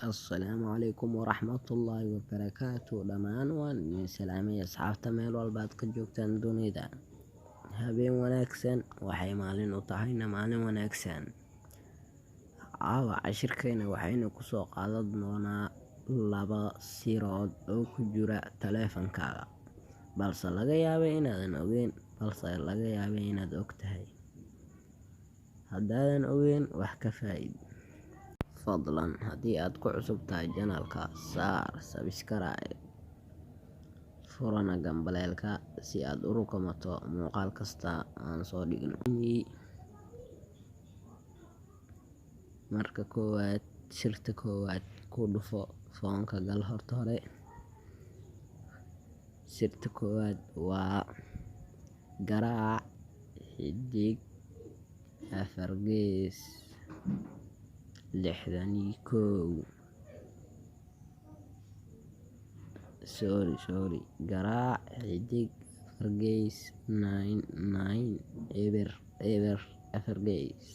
Assalaamu calaykum waraxmatullaahi wabarakaatu. Dhammaan waan idin salaamay asxaabta meel walbaad ka joogtaan dunida. Habeen wanaagsan, waxay maalin u tahayna maalin wanaagsan. Caawa cashirkeena waxaynu ku soo qaadan doonaa 2 sirood oo ku jira taleefankaaga, balse laga yaabay inaadan ogeyn, balse laga yaabay inaad ogtahay. Haddaadan ogeyn, wax ka faa'iid. Fadlan haddii aad ku cusub tahay channelka, saar subscribe, furana gambaleelka si aad u rukumato muuqaal kasta aan soo dhigno. Marka koowaad, sirta koowaad ku dhufo foonka gal horta hore. Sirta koowaad waa garaac xidig 4 gees 61. Garaac xidig 4 gees 99 eber 4 gees.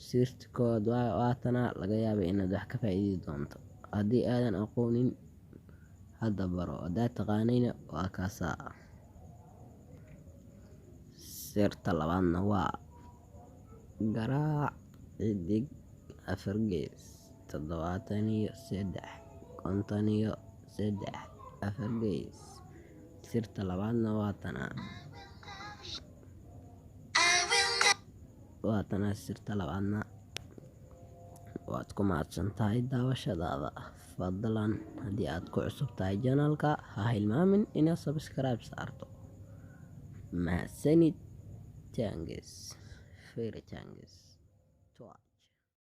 Sirta koowaad waatana, laga yaabay inaad wax ka faa'iidi doonto. Haddii aadan aqoonin, hadda baro. Haddaad taqaanayna, waa kaasaa. Sirta labaadna waa garaac xidig 4 gees 73 53 4 gees. Sirta labaadna waatana sirta labaadna. Waad ku mahadsantahay daawashadaada. Fadlan haddii aad ku cusub tahay channelka, ha hilmaamin inaad subscribe saarto. Mahadsanid. Thanks. Very thanks.